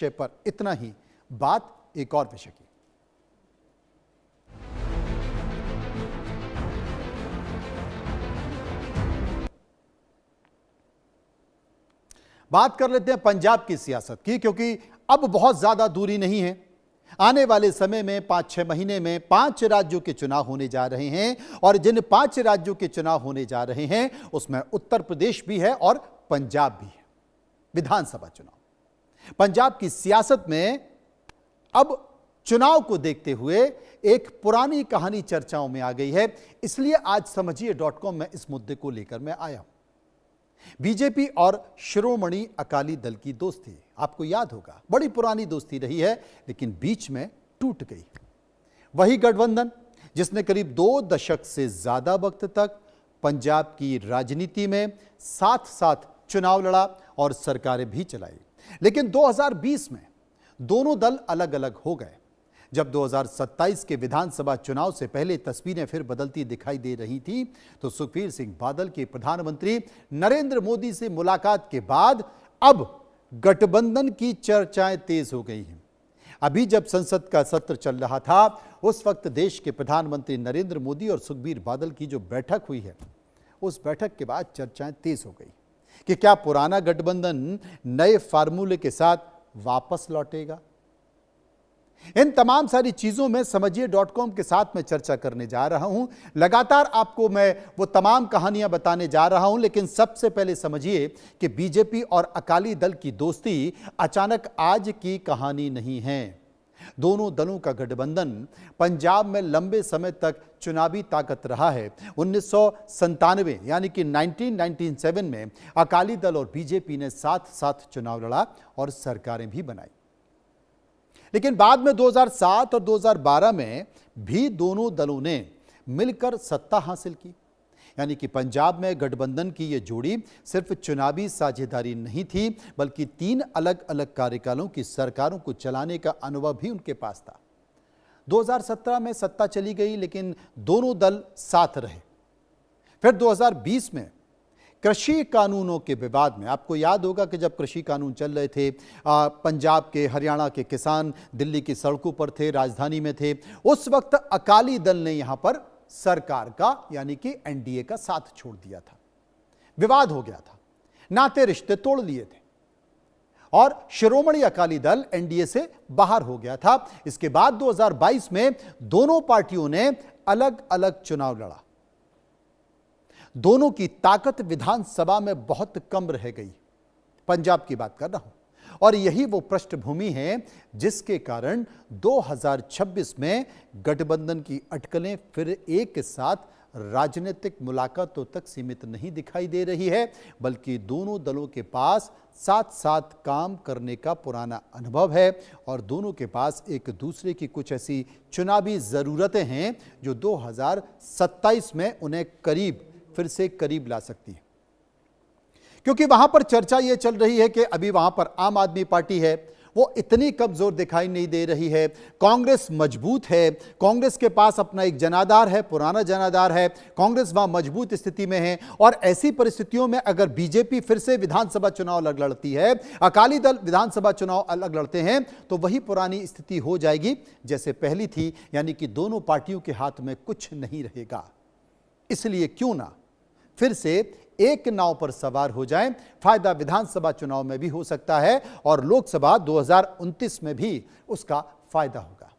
विषय पर इतना ही। बात एक और विषय की। बात कर लेते हैं पंजाब की सियासत की, क्योंकि अब बहुत ज्यादा दूरी नहीं है। आने वाले समय में 5-6 महीने में 5 राज्यों के चुनाव होने जा रहे हैं, और जिन 5 राज्यों के चुनाव होने जा रहे हैं उसमें उत्तर प्रदेश भी है और पंजाब भी है। विधानसभा चुनाव पंजाब की सियासत में अब चुनाव को देखते हुए एक पुरानी कहानी चर्चाओं में आ गई है। इसलिए आज समझिए.com में इस मुद्दे को लेकर मैं आया हूं। बीजेपी और शिरोमणि अकाली दल की दोस्ती, आपको याद होगा, बड़ी पुरानी दोस्ती रही है, लेकिन बीच में टूट गई। वही गठबंधन जिसने करीब 2 दशक से ज्यादा वक्त तक पंजाब की राजनीति में साथ साथ चुनाव लड़ा और सरकारें भी चलाई। लेकिन 2020 में दोनों दल अलग अलग हो गए। जब 2027 के विधानसभा चुनाव से पहले तस्वीरें फिर बदलती दिखाई दे रही थी, तो सुखबीर सिंह बादल के प्रधानमंत्री नरेंद्र मोदी से मुलाकात के बाद अब गठबंधन की चर्चाएं तेज हो गई हैं। अभी जब संसद का सत्र चल रहा था, उस वक्त देश के प्रधानमंत्री नरेंद्र मोदी और सुखबीर बादल की जो बैठक हुई है, उस बैठक के बाद चर्चाएं तेज हो गई कि क्या पुराना गठबंधन नए फार्मूले के साथ वापस लौटेगा। इन तमाम सारी चीजों में समझिए.com के साथ मैं चर्चा करने जा रहा हूं। लगातार आपको मैं वो तमाम कहानियां बताने जा रहा हूं, लेकिन सबसे पहले समझिए कि बीजेपी और अकाली दल की दोस्ती अचानक आज की कहानी नहीं है। दोनों दलों का गठबंधन पंजाब में लंबे समय तक चुनावी ताकत रहा है। 1997 यानी कि 1997 में अकाली दल और बीजेपी ने साथ साथ चुनाव लड़ा और सरकारें भी बनाई। लेकिन बाद में 2007 और 2012 में भी दोनों दलों ने मिलकर सत्ता हासिल की। यानी कि पंजाब में गठबंधन की यह जोड़ी सिर्फ चुनावी साझेदारी नहीं थी, बल्कि 3 अलग अलग कार्यकालों की सरकारों को चलाने का अनुभव भी उनके पास था। 2017 में सत्ता चली गई, लेकिन दोनों दल साथ रहे। फिर 2020 में कृषि कानूनों के विवाद में, आपको याद होगा कि जब कृषि कानून चल रहे थे, पंजाब के, हरियाणा के किसान दिल्ली की सड़कों पर थे, राजधानी में थे, उस वक्त अकाली दल ने यहां पर सरकार का यानी कि एनडीए का साथ छोड़ दिया था। विवाद हो गया था, नाते रिश्ते तोड़ लिए थे और शिरोमणि अकाली दल एनडीए से बाहर हो गया था। इसके बाद 2022 में दोनों पार्टियों ने अलग अलग चुनाव लड़ा। दोनों की ताकत विधानसभा में बहुत कम रह गई। पंजाब की बात कर रहा हूं, और यही वो पृष्ठभूमि है जिसके कारण 2026 में गठबंधन की अटकलें फिर एक साथ राजनीतिक मुलाकातों तक सीमित नहीं दिखाई दे रही है, बल्कि दोनों दलों के पास साथ साथ काम करने का पुराना अनुभव है और दोनों के पास एक दूसरे की कुछ ऐसी चुनावी जरूरतें हैं जो 2027 में उन्हें फिर से करीब ला सकती है। क्योंकि वहां पर चर्चा यह चल रही है कि अभी वहां पर आम आदमी पार्टी है, वो इतनी कमजोर दिखाई नहीं दे रही है। कांग्रेस मजबूत है, कांग्रेस के पास अपना एक जनाधार है, पुराना जनाधार है, कांग्रेस वहां मजबूत स्थिति में है। और ऐसी परिस्थितियों में अगर बीजेपी फिर से विधानसभा चुनाव अलग लड़ती है, अकाली दल विधानसभा चुनाव अलग लड़ते हैं, तो वही पुरानी स्थिति हो जाएगी जैसे पहली थी, यानी कि दोनों पार्टियों के हाथ में कुछ नहीं रहेगा। इसलिए क्यों ना फिर से एक नाव पर सवार हो जाएं। फायदा विधानसभा चुनाव में भी हो सकता है और लोकसभा 2029 में भी उसका फायदा होगा।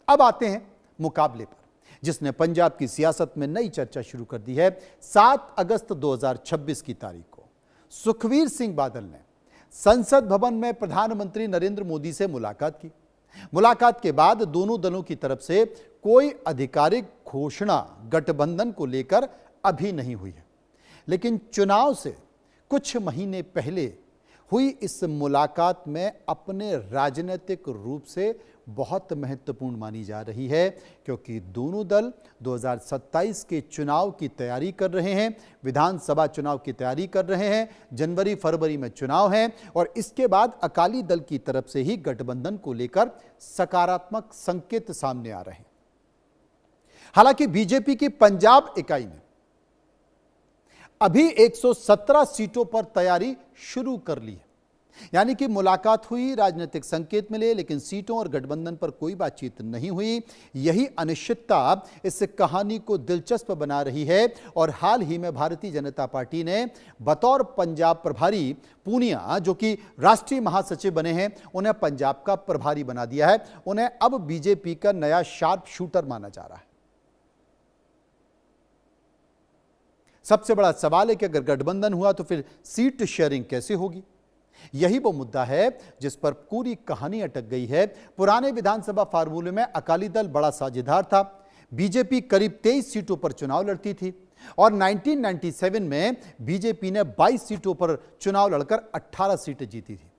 अब आते हैं मुकाबले पर, जिसने पंजाब की सियासत में नई चर्चा शुरू कर दी है। 7 अगस्त 2026 की तारीख को सुखबीर सिंह बादल ने संसद भवन में प्रधानमंत्री नरेंद्र मोदी से मुलाकात की। मुलाकात के बाद दोनों दलों की तरफ से कोई आधिकारिक घोषणा गठबंधन को लेकर अभी नहीं हुई है, लेकिन चुनाव से कुछ महीने पहले हुई इस मुलाकात में अपने राजनीतिक रूप से बहुत महत्वपूर्ण मानी जा रही है, क्योंकि दोनों दल 2027 के चुनाव की तैयारी कर रहे हैं, विधानसभा चुनाव की तैयारी कर रहे हैं। जनवरी फरवरी में चुनाव है और इसके बाद अकाली दल की तरफ से ही गठबंधन को लेकर सकारात्मक संकेत सामने आ रहे हैं। हालांकि बीजेपी की पंजाब इकाई ने अभी 117 सीटों पर तैयारी शुरू कर ली है। यानी कि मुलाकात हुई, राजनीतिक संकेत मिले, लेकिन सीटों और गठबंधन पर कोई बातचीत नहीं हुई। यही अनिश्चितता इस कहानी को दिलचस्प बना रही है और हाल ही में भारतीय जनता पार्टी ने बतौर पंजाब प्रभारी पूनिया, जो कि राष्ट्रीय महासचिव बने हैं, उन्हें पंजाब का प्रभारी बना दिया है। उन्हें अब बीजेपी का नया शार्प शूटर माना जा रहा है। सबसे बड़ा सवाल है कि अगर गठबंधन हुआ तो फिर सीट शेयरिंग कैसे होगी। यही वो मुद्दा है जिस पर पूरी कहानी अटक गई है। पुराने विधानसभा फार्मूले में अकाली दल बड़ा साझेदार था। बीजेपी करीब 23 सीटों पर चुनाव लड़ती थी और 1997 में बीजेपी ने 22 सीटों पर चुनाव लड़कर 18 सीटें जीती थी।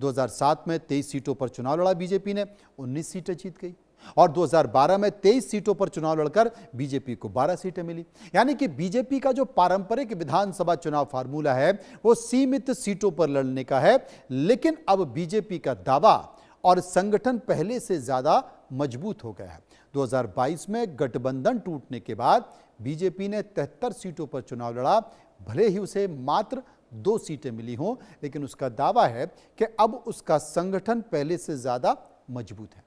2007 में 23 सीटों पर चुनाव लड़ा बीजेपी ने, 19 सीटें जीत गई और 2012 में 23 सीटों पर चुनाव लड़कर बीजेपी को 12 सीटें मिली। यानी कि बीजेपी का जो पारंपरिक विधानसभा चुनाव फार्मूला है वो सीमित सीटों पर लड़ने का है, लेकिन अब बीजेपी का दावा और संगठन पहले से ज्यादा मजबूत हो गया है। 2022 में गठबंधन टूटने के बाद बीजेपी ने 73 सीटों पर चुनाव लड़ा। भले ही उसे मात्र 2 सीटें मिली हों, लेकिन उसका दावा है कि अब उसका संगठन पहले से ज्यादा मजबूत है।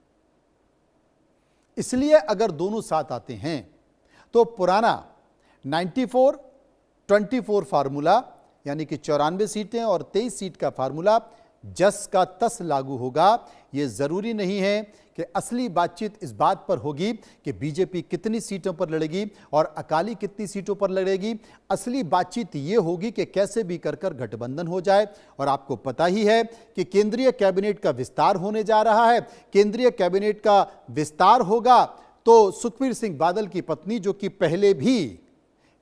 इसलिए अगर दोनों साथ आते हैं तो पुराना 94-24 फार्मूला, यानी कि 94 सीटें और 23 सीट का फार्मूला जस का तस लागू होगा। यह जरूरी नहीं है कि असली बातचीत इस बात पर होगी कि बीजेपी कितनी सीटों पर लड़ेगी और अकाली कितनी सीटों पर लड़ेगी। असली बातचीत यह होगी कि कैसे भी कर गठबंधन हो जाए। और आपको पता ही है कि केंद्रीय कैबिनेट का विस्तार होने जा रहा है। केंद्रीय कैबिनेट का विस्तार होगा तो सुखबीर सिंह बादल की पत्नी, जो कि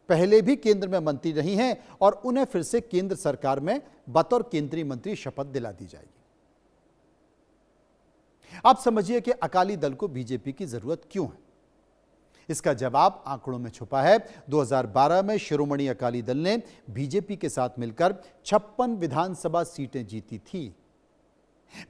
पहले भी केंद्र में मंत्री रही हैं, और उन्हें फिर से केंद्र सरकार में बतौर केंद्रीय मंत्री शपथ दिला दी जाएगी। आप समझिए कि अकाली दल को बीजेपी की जरूरत क्यों है। इसका जवाब आंकड़ों में छुपा है। 2012 में शिरोमणि अकाली दल ने बीजेपी के साथ मिलकर 56 विधानसभा सीटें जीती थी।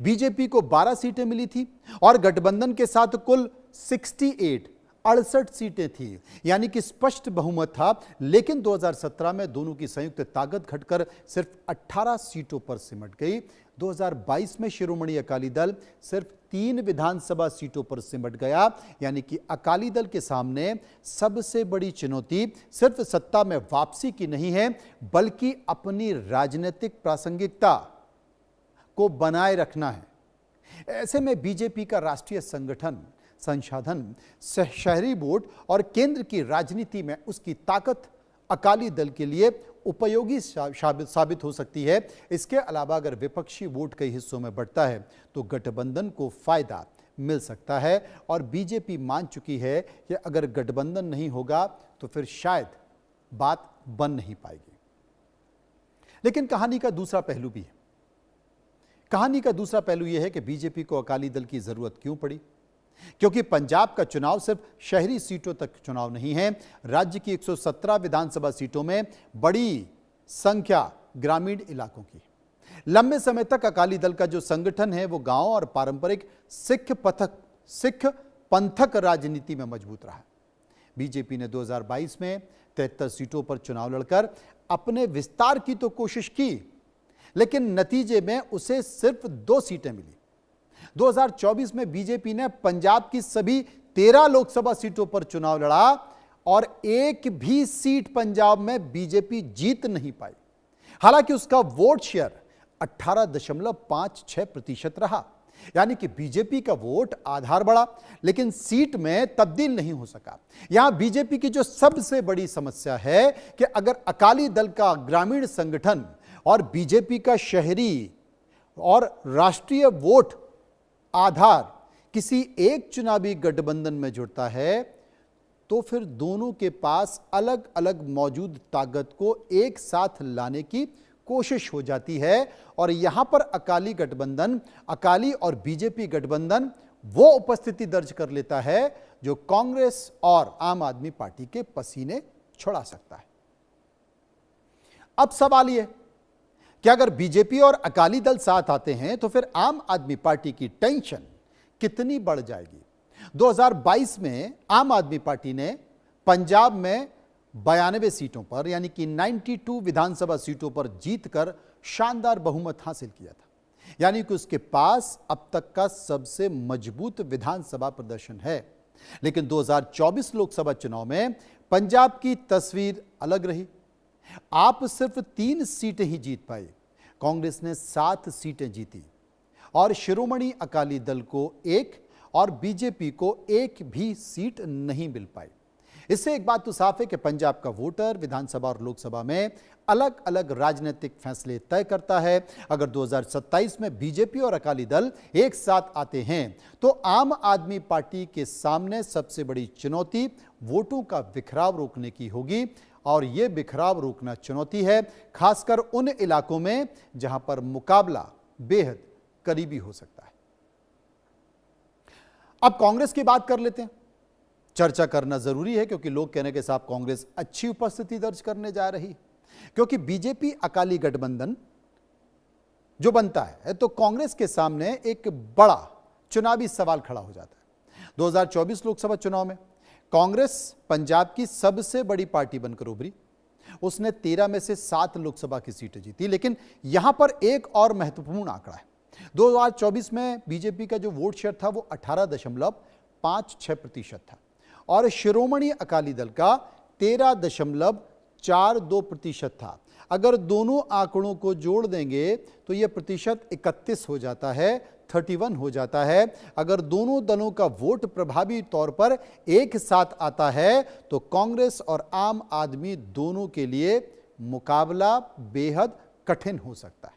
बीजेपी को 12 सीटें मिली थी और गठबंधन के साथ कुल 68 सीटें थी, यानी कि स्पष्ट बहुमत था। लेकिन 2017 में दोनों की संयुक्त ताकत घटकर सिर्फ 18 सीटों पर सिमट गई। 2022 में शिरोमणि अकाली दल सिर्फ 3 विधानसभा सीटों पर सिमट गया। यानी कि अकाली दल के सामने सबसे बड़ी चुनौती सिर्फ सत्ता में वापसी की नहीं है, बल्कि अपनी राजनीतिक प्रासंगिकता को बनाए रखना है। ऐसे में बीजेपी का राष्ट्रीय संसाधन, शहरी बोर्ड और केंद्र की राजनीति में उसकी ताकत अकाली दल के लिए उपयोगी साबित हो सकती है। इसके अलावा अगर विपक्षी वोट कई हिस्सों में बढ़ता है तो गठबंधन को फायदा मिल सकता है। और बीजेपी मान चुकी है कि अगर गठबंधन नहीं होगा तो फिर शायद बात बन नहीं पाएगी। लेकिन कहानी का दूसरा पहलू भी है। कहानी का दूसरा पहलू यह है कि बीजेपी को अकाली दल की जरूरत क्यों पड़ी। क्योंकि पंजाब का चुनाव सिर्फ शहरी सीटों तक चुनाव नहीं है। राज्य की 117 विधानसभा सीटों में बड़ी संख्या ग्रामीण इलाकों की। लंबे समय तक अकाली दल का जो संगठन है वो गांव और पारंपरिक सिख पंथक राजनीति में मजबूत रहा है। बीजेपी ने 2022 में 73 सीटों पर चुनाव लड़कर अपने विस्तार की तो कोशिश की, लेकिन नतीजे में उसे सिर्फ 2 सीटें मिली। 2024 में बीजेपी ने पंजाब की सभी 13 लोकसभा सीटों पर चुनाव लड़ा और एक भी सीट पंजाब में बीजेपी जीत नहीं पाई। हालांकि उसका वोट शेयर 18.56% रहा। यानी कि बीजेपी का वोट आधार बढ़ा, लेकिन सीट में तब्दील नहीं हो सका। यहां बीजेपी की जो सबसे बड़ी समस्या है कि अगर अकाली दल का ग्रामीण संगठन और बीजेपी का शहरी और राष्ट्रीय वोट आधार किसी एक चुनावी गठबंधन में जुड़ता है तो फिर दोनों के पास अलग अलग मौजूद ताकत को एक साथ लाने की कोशिश हो जाती है। और यहां पर अकाली और बीजेपी गठबंधन वो उपस्थिति दर्ज कर लेता है जो कांग्रेस और आम आदमी पार्टी के पसीने छुड़ा सकता है। अब सवाल यह कि अगर बीजेपी और अकाली दल साथ आते हैं तो फिर आम आदमी पार्टी की टेंशन कितनी बढ़ जाएगी। 2022 में आम आदमी पार्टी ने पंजाब में 92 सीटों पर, यानी कि 92 विधानसभा सीटों पर जीतकर शानदार बहुमत हासिल किया था। यानी कि उसके पास अब तक का सबसे मजबूत विधानसभा प्रदर्शन है। लेकिन 2024 लोकसभा चुनाव में पंजाब की तस्वीर अलग रही। आप सिर्फ 3 सीटें ही जीत पाए, कांग्रेस ने 7 सीटें जीती और शिरोमणि अकाली दल को 1 और बीजेपी को 1 भी सीट नहीं मिल पाई। इससे एक बात तो साफ है कि पंजाब का वोटर विधानसभा और लोकसभा में अलग अलग राजनीतिक फैसले तय करता है। अगर 2027 में बीजेपी और अकाली दल एक साथ आते हैं तो आम आदमी पार्टी के सामने सबसे बड़ी चुनौती वोटों का बिखराव रोकने की होगी। और यह बिखराव रोकना चुनौती है खासकर उन इलाकों में जहां पर मुकाबला बेहद करीबी हो सकता है। अब कांग्रेस की बात कर लेते हैं। चर्चा करना जरूरी है क्योंकि लोग कहने के साथ कांग्रेस अच्छी उपस्थिति दर्ज करने जा रही, क्योंकि बीजेपी अकाली गठबंधन जो बनता है तो कांग्रेस के सामने एक बड़ा चुनावी सवाल खड़ा हो जाता है। 2024 लोकसभा चुनाव में कांग्रेस पंजाब की सबसे बड़ी पार्टी बनकर उभरी। उसने 13 में से 7 लोकसभा की सीटें जीती। लेकिन यहां पर एक और महत्वपूर्ण आंकड़ा है। 2024 में बीजेपी का जो वोट शेयर था वो 18.56% था और शिरोमणि अकाली दल का 13.42% था। अगर दोनों आंकड़ों को जोड़ देंगे तो यह प्रतिशत 31 हो जाता है, 31 हो जाता है। अगर दोनों दलों का वोट प्रभावी तौर पर एक साथ आता है तो कांग्रेस और आम आदमी दोनों के लिए मुकाबला बेहद कठिन हो सकता है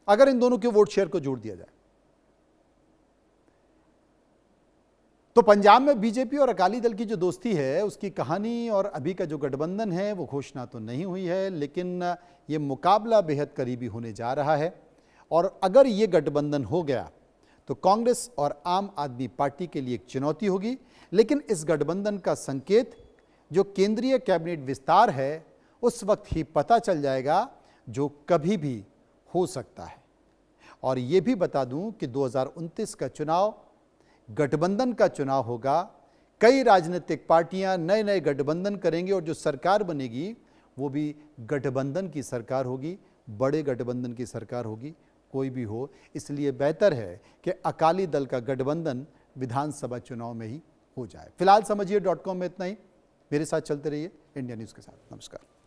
अगर इन दोनों के वोट शेयर को जोड़ दिया जाए। तो पंजाब में बीजेपी और अकाली दल की जो दोस्ती है उसकी कहानी और अभी का जो गठबंधन है वो घोषणा तो नहीं हुई है, लेकिन ये मुकाबला बेहद करीबी होने जा रहा है। और अगर ये गठबंधन हो गया तो कांग्रेस और आम आदमी पार्टी के लिए एक चुनौती होगी। लेकिन इस गठबंधन का संकेत जो केंद्रीय कैबिनेट विस्तार है उस वक्त ही पता चल जाएगा, जो कभी भी हो सकता है। और ये भी बता दूं कि 2029 का चुनाव गठबंधन का चुनाव होगा। कई राजनीतिक पार्टियां नए नए गठबंधन करेंगी और जो सरकार बनेगी वो भी गठबंधन की सरकार होगी, बड़े गठबंधन की सरकार होगी, कोई भी हो। इसलिए बेहतर है कि अकाली दल का गठबंधन विधानसभा चुनाव में ही हो जाए। फिलहाल समझिए .com में इतना ही। मेरे साथ चलते रहिए इंडिया न्यूज़ के साथ। नमस्कार।